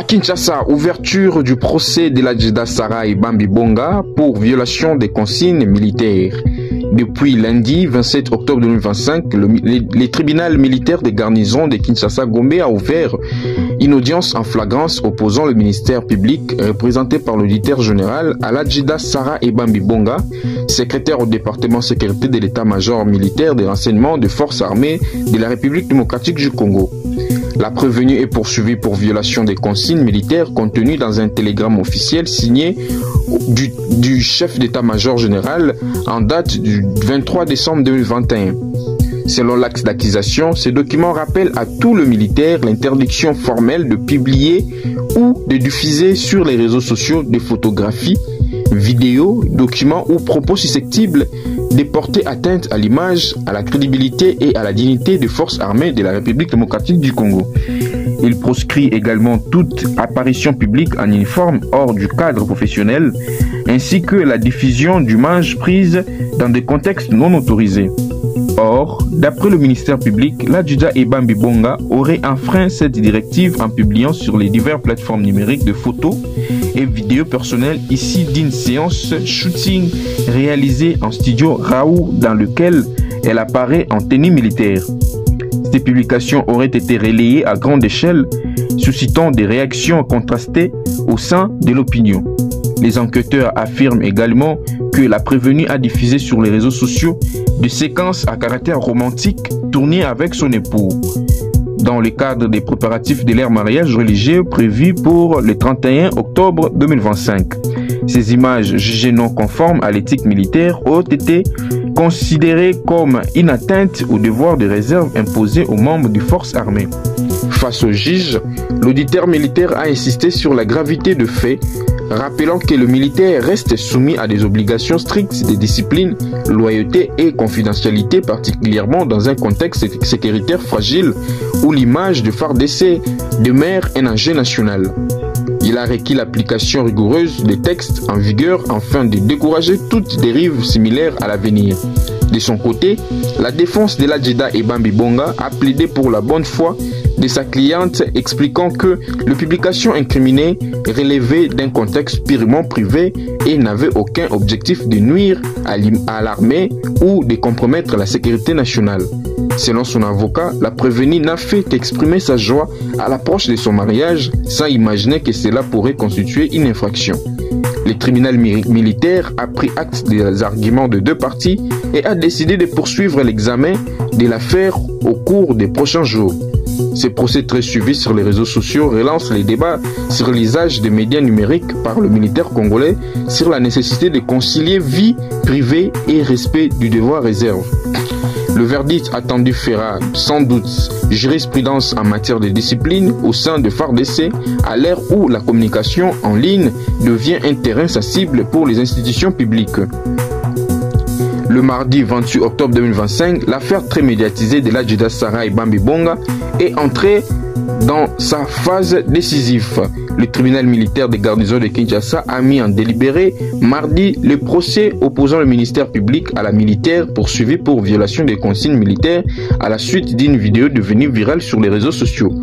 Kinshasa, ouverture du procès de l'Adjida Sarah Ebambi Bonga pour violation des consignes militaires. Depuis lundi 27 octobre 2025, le tribunal militaire des garnisons de Kinshasa-Gombe a ouvert une audience en flagrance opposant le ministère public représenté par l'auditeur général à l'Adjida Sarah Ebambi Bonga, secrétaire au département sécurité de l'état-major militaire des renseignements des forces armées de la République démocratique du Congo. La prévenue est poursuivie pour violation des consignes militaires contenues dans un télégramme officiel signé du chef d'état-major général en date du 23 décembre 2021. Selon l'axe d'accusation, ce document rappelle à tout le militaire l'interdiction formelle de publier ou de diffuser sur les réseaux sociaux des photographies, vidéos, documents ou propos susceptibles de porter atteinte à l'image, à la crédibilité et à la dignité des forces armées de la République démocratique du Congo. Il proscrit également toute apparition publique en uniforme hors du cadre professionnel, ainsi que la diffusion d'images prises dans des contextes non autorisés. Or, d'après le ministère public, l'Adjida Ebambi Bonga aurait enfreint cette directive en publiant sur les diverses plateformes numériques de photos et vidéos personnelles ici d'une séance shooting réalisée en studio Raoult dans lequel elle apparaît en tenue militaire. Ces publications auraient été relayées à grande échelle, suscitant des réactions contrastées au sein de l'opinion. Les enquêteurs affirment également que la prévenue a diffusé sur les réseaux sociaux des séquences à caractère romantique tournées avec son époux, dans le cadre des préparatifs de leur mariage religieux prévus pour le 31 octobre 2025. Ces images jugées non conformes à l'éthique militaire ont été considérées comme une atteinte au devoir de réserve imposé aux membres des forces armées. Face au juge, l'auditeur militaire a insisté sur la gravité de faits, rappelant que le militaire reste soumis à des obligations strictes de discipline, loyauté et confidentialité, particulièrement dans un contexte sécuritaire fragile où l'image de FARDC demeure un enjeu national. Il a requis l'application rigoureuse des textes en vigueur afin de décourager toute dérive similaire à l'avenir. De son côté, la défense de l'Adjida Ebambi Bonga a plaidé pour la bonne foi de sa cliente, expliquant que les publications incriminées relevaient d'un contexte purement privé et n'avaient aucun objectif de nuire à l'armée ou de compromettre la sécurité nationale. Selon son avocat, la prévenue n'a fait qu'exprimer sa joie à l'approche de son mariage sans imaginer que cela pourrait constituer une infraction. Le tribunal militaire a pris acte des arguments de deux parties et a décidé de poursuivre l'examen de l'affaire au cours des prochains jours. Ce procès très suivi sur les réseaux sociaux relance les débats sur l'usage des médias numériques par le militaire congolais sur la nécessité de concilier vie privée et respect du devoir réserve. Le verdict attendu fera sans doute jurisprudence en matière de discipline au sein de FARDC à l'ère où la communication en ligne devient un terrain sensible pour les institutions publiques. Le mardi 28 octobre 2025, l'affaire très médiatisée de l'Adjida Sarah Ebambi Bonga est entrée dans sa phase décisive. Le tribunal militaire des garnisons de Kinshasa a mis en délibéré mardi le procès opposant le ministère public à la militaire poursuivie pour violation des consignes militaires à la suite d'une vidéo devenue virale sur les réseaux sociaux.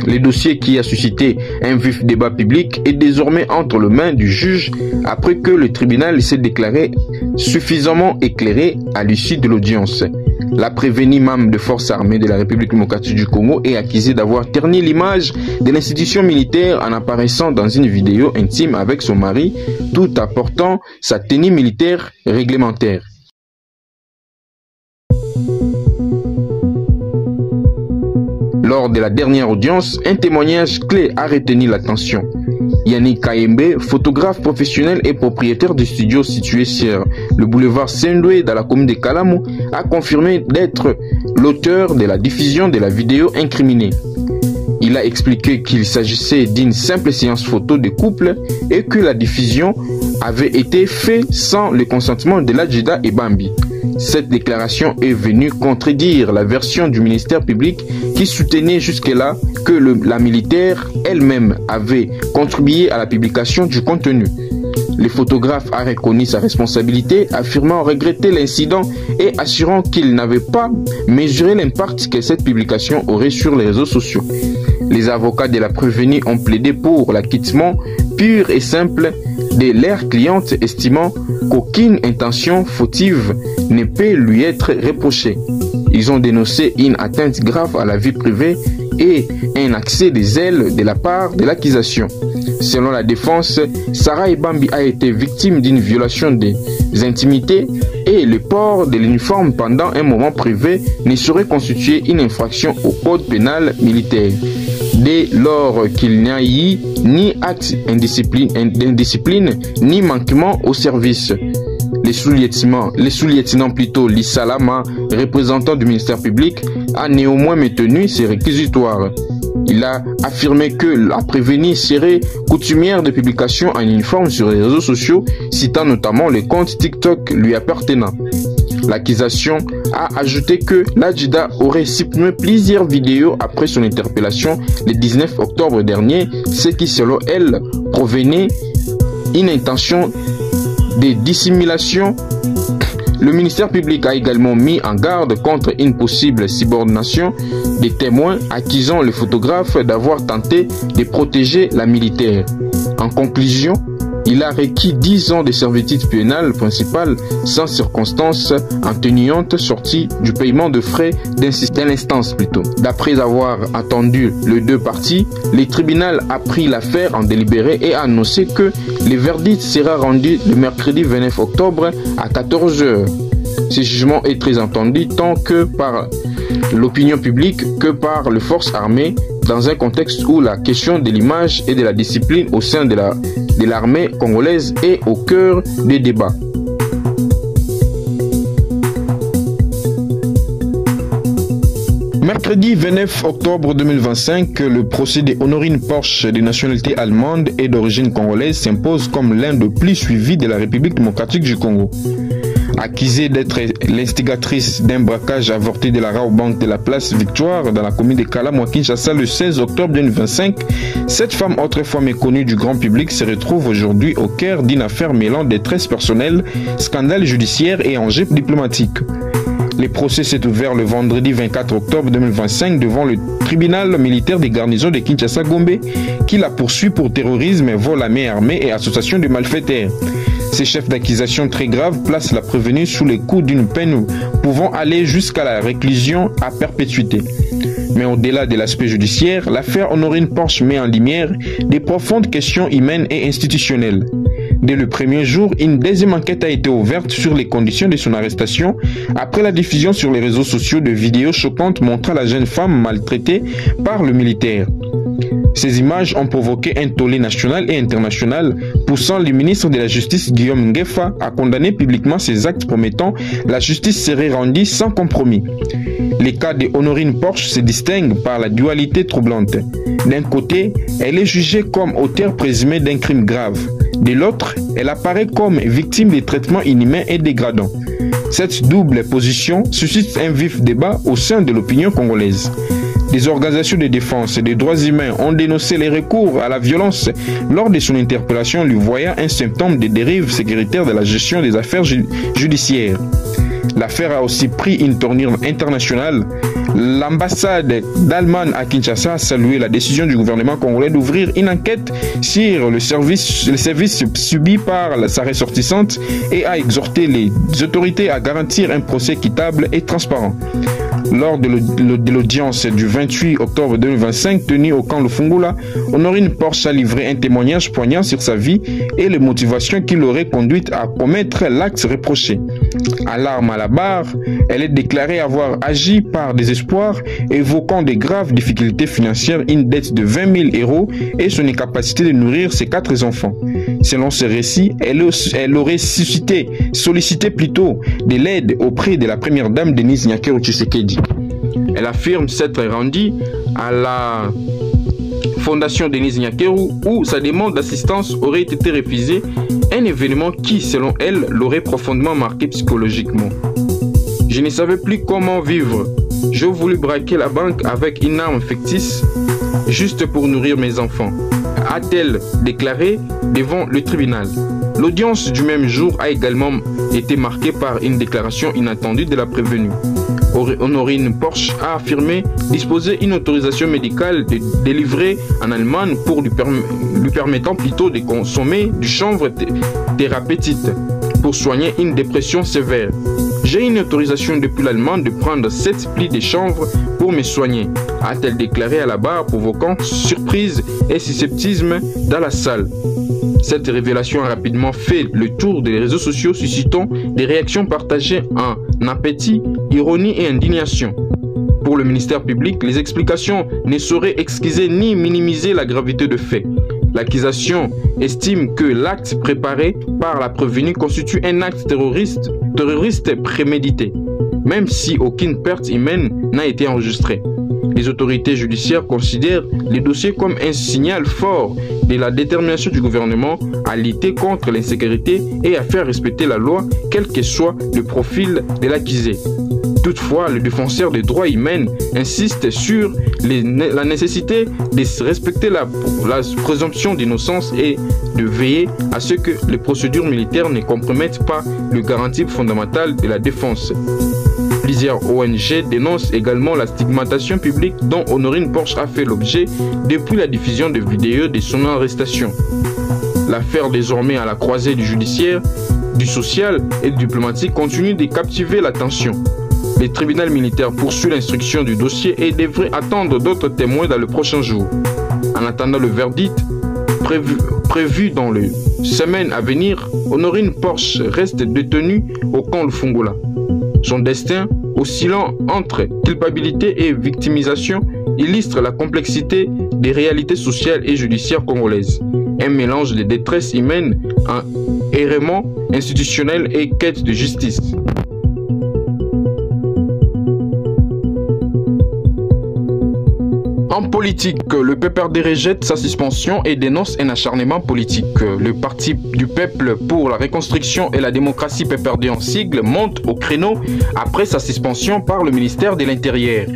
Le dossier qui a suscité un vif débat public est désormais entre les mains du juge après que le tribunal s'est déclaré suffisamment éclairé à l'issue de l'audience. La prévenue membre de forces armées de la République démocratique du Congo est accusée d'avoir terni l'image de l'institution militaire en apparaissant dans une vidéo intime avec son mari, tout apportant sa tenue militaire réglementaire. Lors de la dernière audience, un témoignage clé a retenu l'attention. Yannick Kayembe, photographe professionnel et propriétaire du studio situé sur le boulevard Saint-Louis dans la commune de Kalamu, a confirmé d'être l'auteur de la diffusion de la vidéo incriminée. Il a expliqué qu'il s'agissait d'une simple séance photo de couple et que la diffusion avait été faite sans le consentement de l'Adjida Ebambi. Cette déclaration est venue contredire la version du ministère public qui soutenait jusque-là que la militaire elle-même avait contribué à la publication du contenu. Le photographe a reconnu sa responsabilité, affirmant regretter l'incident et assurant qu'il n'avait pas mesuré l'impact que cette publication aurait sur les réseaux sociaux. Les avocats de la prévenue ont plaidé pour l'acquittement pur et simple de leur cliente, estimant qu'aucune intention fautive ne peut lui être reprochée. Ils ont dénoncé une atteinte grave à la vie privée et un accès des ailes de la part de l'accusation. Selon la défense, Sarah Ebambi a été victime d'une violation des intimités et le port de l'uniforme pendant un moment privé ne saurait constituer une infraction au code pénal militaire. Dès lors qu'il n'y a eu ni acte d'indiscipline ni manquement au service. Les sous-lieutenants plutôt Lissa Lama, représentant du ministère public, a néanmoins maintenu ses réquisitoires. Il a affirmé que la prévenue serait coutumière de publication en uniforme sur les réseaux sociaux, citant notamment le compte TikTok lui appartenant. L'accusation a ajouté que l'adjuda aurait supprimé plusieurs vidéos après son interpellation le 19 octobre dernier, ce qui selon elle provenait d'une intention de dissimulation. Le ministère public a également mis en garde contre une possible subordination des témoins accusant le photographe d'avoir tenté de protéger la militaire. En conclusion, il a requis 10 ans de servitude pénale principale sans circonstance atténuante sortie du paiement de frais d'instance plutôt. D'après avoir entendu les deux parties, le tribunal a pris l'affaire en délibéré et a annoncé que le verdict sera rendu le mercredi 29 octobre à 14 h. Ce jugement est très entendu tant que par l'opinion publique que par les forces armées, dans un contexte où la question de l'image et de la discipline au sein de l'armée congolaise est au cœur des débats. Mercredi 29 octobre 2025, le procès de Honorine Porsche de nationalité allemande et d'origine congolaise s'impose comme l'un des plus suivis de la République démocratique du Congo. Accusée d'être l'instigatrice d'un braquage avorté de la Raobank de la place Victoire dans la commune de Kalam à Kinshasa le 16 octobre 2025, cette femme autrefois méconnue du grand public se retrouve aujourd'hui au cœur d'une affaire mêlant détresse personnelle, scandale judiciaire et enjeux diplomatiques. Le procès s'est ouvert le vendredi 24 octobre 2025 devant le tribunal militaire des garnisons de Kinshasa-Gombe qui la poursuit pour terrorisme, vol à main armée et association de malfaiteurs. Ces chefs d'accusation très graves placent la prévenue sous les coups d'une peine pouvant aller jusqu'à la réclusion à perpétuité. Mais au-delà de l'aspect judiciaire, l'affaire Honorine Porsche met en lumière des profondes questions humaines et institutionnelles. Dès le premier jour, une deuxième enquête a été ouverte sur les conditions de son arrestation après la diffusion sur les réseaux sociaux de vidéos choquantes montrant la jeune femme maltraitée par le militaire. Ces images ont provoqué un tollé national et international, poussant le ministre de la Justice Guillaume Ngefa à condamner publiquement ces actes promettant la justice serait rendue sans compromis. Les cas de Honorine Porsche se distinguent par la dualité troublante. D'un côté, elle est jugée comme auteur présumé d'un crime grave. De l'autre, elle apparaît comme victime de traitements inhumains et dégradants. Cette double position suscite un vif débat au sein de l'opinion congolaise. Des organisations de défense des droits humains ont dénoncé les recours à la violence lors de son interpellation, lui voyant un symptôme de dérive sécuritaire de la gestion des affaires judiciaires. L'affaire a aussi pris une tournure internationale. L'ambassade d'Allemagne à Kinshasa a salué la décision du gouvernement congolais d'ouvrir une enquête sur le service subi par sa ressortissante et a exhorté les autorités à garantir un procès équitable et transparent. Lors de l'audience du 28 octobre 2025 tenue au camp Lufungula, Honorine Porsche a livré un témoignage poignant sur sa vie et les motivations qui l'auraient conduite à commettre l'acte reproché. À l'arme à la barre, elle est déclarée avoir agi par désespoir, évoquant de graves difficultés financières, une dette de 20 000 € et son incapacité de nourrir ses 4 enfants. Selon ce récit, elle aurait sollicité plutôt de l'aide auprès de la première dame Denise Nyakeru Tshisekedi. Elle affirme s'être rendue à la Fondation Denise Nyakeru où sa demande d'assistance aurait été refusée, un événement qui, selon elle, l'aurait profondément marqué psychologiquement. Je ne savais plus comment vivre. J'ai voulu braquer la banque avec une arme fictice juste pour nourrir mes enfants, a-t-elle déclaré devant le tribunal. L'audience du même jour a également été marquée par une déclaration inattendue de la prévenue. Honorine Porsche a affirmé disposer une autorisation médicale délivrée en Allemagne pour lui permettant plutôt de consommer du chanvre thérapeutique pour soigner une dépression sévère. J'ai une autorisation depuis l'Allemagne de prendre 7 plis de chanvre pour me soigner, a-t-elle déclaré à la barre, provoquant surprise et scepticisme dans la salle. Cette révélation a rapidement fait le tour des réseaux sociaux, suscitant des réactions partagées en appétit, ironie et indignation. Pour le ministère public, les explications ne sauraient excuser ni minimiser la gravité de fait. L'accusation estime que l'acte préparé par la prévenue constitue un acte terroriste prémédité, même si aucune perte humaine n'a été enregistrée. Les autorités judiciaires considèrent les dossiers comme un signal fort de la détermination du gouvernement à lutter contre l'insécurité et à faire respecter la loi, quel que soit le profil de l'accusé. Toutefois, le défenseur des droits humains insiste sur la nécessité de respecter la présomption d'innocence et de veiller à ce que les procédures militaires ne compromettent pas le garantie fondamentale de la défense. Plusieurs ONG dénoncent également la stigmatisation publique dont Honorine Porsche a fait l'objet depuis la diffusion de vidéos de son arrestation. L'affaire, désormais à la croisée du judiciaire, du social et du diplomatique, continue de captiver l'attention. Le tribunal militaire poursuit l'instruction du dossier et devrait attendre d'autres témoins dans le prochain jour. En attendant le verdict prévu dans les semaines à venir, Honorine Porsche reste détenue au camp Lufungula. Son destin, oscillant entre culpabilité et victimisation, illustre la complexité des réalités sociales et judiciaires congolaises. Un mélange de détresse humaine, un errement institutionnel et quête de justice. En politique, le PPRD rejette sa suspension et dénonce un acharnement politique. Le Parti du peuple pour la reconstruction et la démocratie PPRD en sigle monte au créneau après sa suspension par le ministère de l'Intérieur.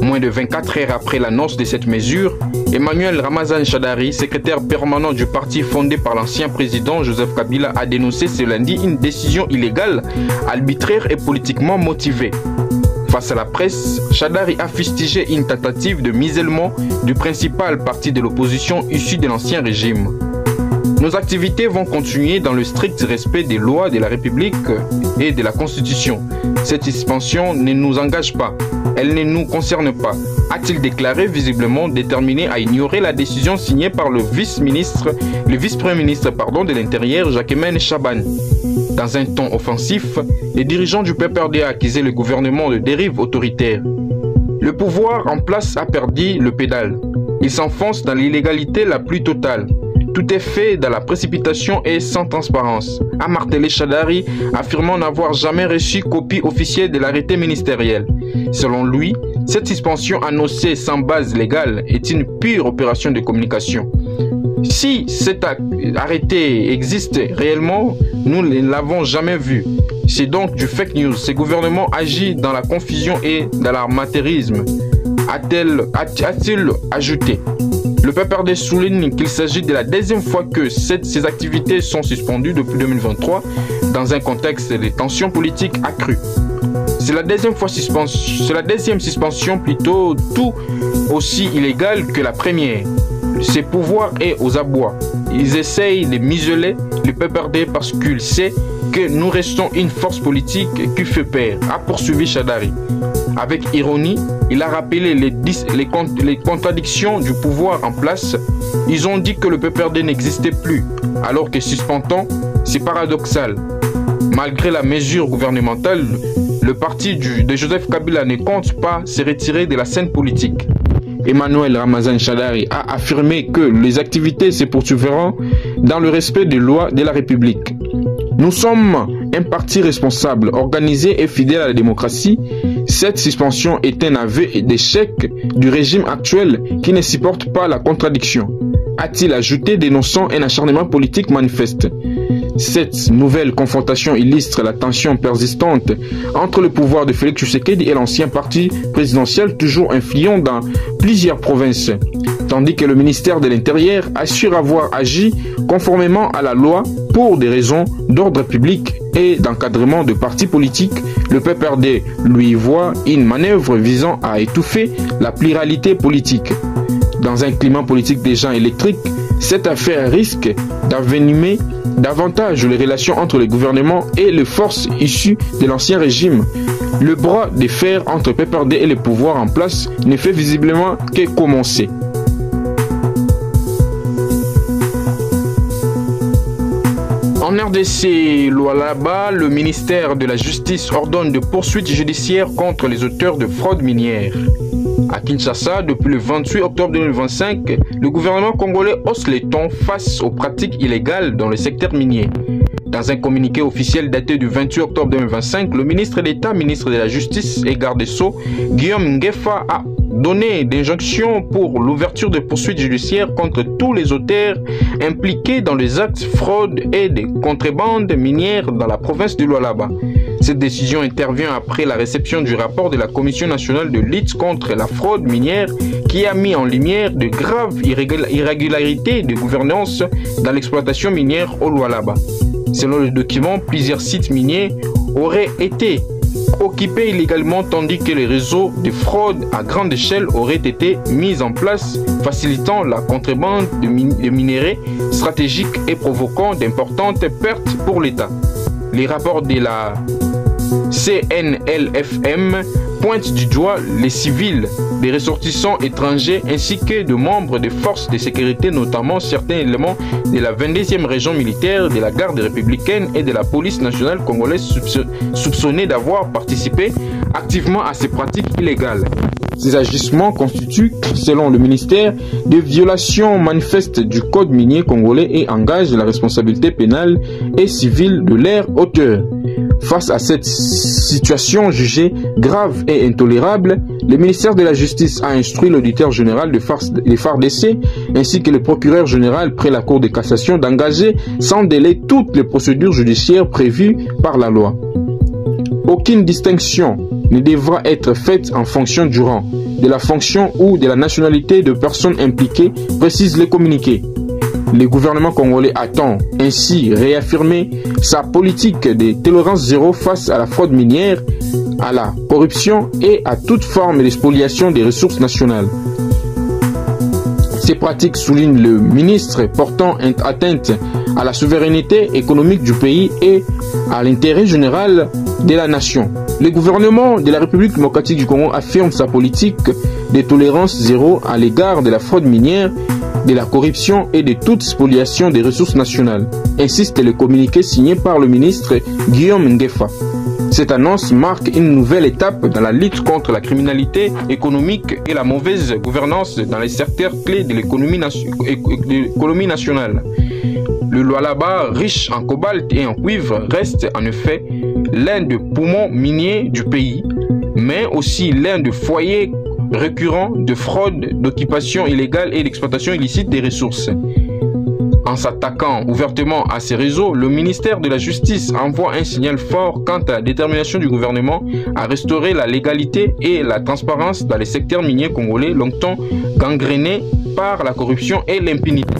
Moins de 24 heures après l'annonce de cette mesure, Emmanuel Ramazan Shadary, secrétaire permanent du parti fondé par l'ancien président Joseph Kabila, a dénoncé ce lundi une décision illégale, arbitraire et politiquement motivée. Face à la presse, Shadary a fustigé une tentative de musellement du principal parti de l'opposition issu de l'ancien régime. Nos activités vont continuer dans le strict respect des lois de la République et de la Constitution. Cette suspension ne nous engage pas, elle ne nous concerne pas, a-t-il déclaré, visiblement déterminé à ignorer la décision signée par le vice-premier ministre de l'Intérieur, Jacquemaine Chaban. Dans un ton offensif, les dirigeants du PPRD ont accusé le gouvernement de dérive autoritaire. Le pouvoir en place a perdu le pédale. Il s'enfonce dans l'illégalité la plus totale. Tout est fait dans la précipitation et sans transparence, a martelé Shadary, affirmant n'avoir jamais reçu copie officielle de l'arrêté ministériel. Selon lui, cette suspension annoncée sans base légale est une pure opération de communication. Si cet arrêté existe réellement, nous ne l'avons jamais vu. C'est donc du fake news. Ce gouvernement agit dans la confusion et dans l'amateurisme, a-t-il ajouté. Le PPRD souligne qu'il s'agit de la deuxième fois que ces activités sont suspendues depuis 2023 dans un contexte de tensions politiques accrues. C'est la deuxième suspension plutôt tout aussi illégale que la première. Ses pouvoirs est aux abois. Ils essayent de museler le PPRD parce qu'ils savent que nous restons une force politique qui fait peur, a poursuivi Shadary. Avec ironie, il a rappelé les contradictions du pouvoir en place. Ils ont dit que le PPRD n'existait plus, alors que suspendant, c'est paradoxal. Malgré la mesure gouvernementale, le parti de Joseph Kabila ne compte pas se retirer de la scène politique. Emmanuel Ramazan Shadary a affirmé que les activités se poursuivront dans le respect des lois de la République. Nous sommes un parti responsable, organisé et fidèle à la démocratie. Cette suspension est un aveu d'échec du régime actuel qui ne supporte pas la contradiction, a-t-il ajouté, dénonçant un acharnement politique manifeste. Cette nouvelle confrontation illustre la tension persistante entre le pouvoir de Félix Tshisekedi et l'ancien parti présidentiel toujours influent dans plusieurs provinces. tandis que le ministère de l'Intérieur assure avoir agi conformément à la loi pour des raisons d'ordre public et d'encadrement de partis politiques. Le PPRD lui voit une manœuvre visant à étouffer la pluralité politique. Dans un climat politique déjà électrique, cette affaire risque d'envenimer davantage les relations entre les gouvernements et les forces issues de l'ancien régime. Le bras de fer entre PPRD et les pouvoirs en place ne fait visiblement que commencer. En RDC, Lualaba, le ministère de la Justice ordonne de poursuites judiciaires contre les auteurs de fraude minière. À Kinshasa, depuis le 28 octobre 2025, le gouvernement congolais hausse les tons face aux pratiques illégales dans le secteur minier. Dans un communiqué officiel daté du 28 octobre 2025, le ministre d'État, ministre de la Justice et garde des Sceaux, Guillaume Ngefa, a donné des injonctions pour l'ouverture de poursuites judiciaires contre tous les auteurs impliqués dans les actes fraude et de contrebande minière dans la province de Lualaba. Cette décision intervient après la réception du rapport de la Commission nationale de lutte contre la fraude minière qui a mis en lumière de graves irrégularités de gouvernance dans l'exploitation minière au Lualaba. Selon le document, plusieurs sites miniers auraient été occupés illégalement tandis que les réseaux de fraude à grande échelle auraient été mis en place, facilitant la contrebande de minerais stratégiques et provoquant d'importantes pertes pour l'État. Les rapports de la CNLFM pointent du doigt les civils, des ressortissants étrangers ainsi que de membres des forces de sécurité, notamment certains éléments de la 22e région militaire, de la garde républicaine et de la police nationale congolaise soupçonnés d'avoir participé activement à ces pratiques illégales. Ces agissements constituent, selon le ministère, des violations manifestes du code minier congolais et engagent la responsabilité pénale et civile de leurs auteurs. Face à cette situation jugée grave et intolérable, le ministère de la Justice a instruit l'auditeur général des FARDC ainsi que le procureur général près la Cour de cassation d'engager sans délai toutes les procédures judiciaires prévues par la loi. Aucune distinction ne devra être faite en fonction du rang, de la fonction ou de la nationalité de personnes impliquées, précise le communiqué. Le gouvernement congolais attend ainsi réaffirmer sa politique de tolérance zéro face à la fraude minière, à la corruption et à toute forme de spoliation des ressources nationales. Ces pratiques, souligne le ministre, portant atteinte à la souveraineté économique du pays et à l'intérêt général de la nation. Le gouvernement de la République démocratique du Congo affirme sa politique de tolérance zéro à l'égard de la fraude minière, de la corruption et de toute spoliation des ressources nationales, insiste le communiqué signé par le ministre Guillaume Ngefa. Cette annonce marque une nouvelle étape dans la lutte contre la criminalité économique et la mauvaise gouvernance dans les secteurs clés de l'économie nationale. Le Lualaba, riche en cobalt et en cuivre, reste en effet l'un des poumons miniers du pays, mais aussi l'un des foyers récurrents de fraude, d'occupation illégale et d'exploitation illicite des ressources. En s'attaquant ouvertement à ces réseaux, le ministère de la Justice envoie un signal fort quant à la détermination du gouvernement à restaurer la légalité et la transparence dans les secteurs miniers congolais longtemps gangrénés par la corruption et l'impunité.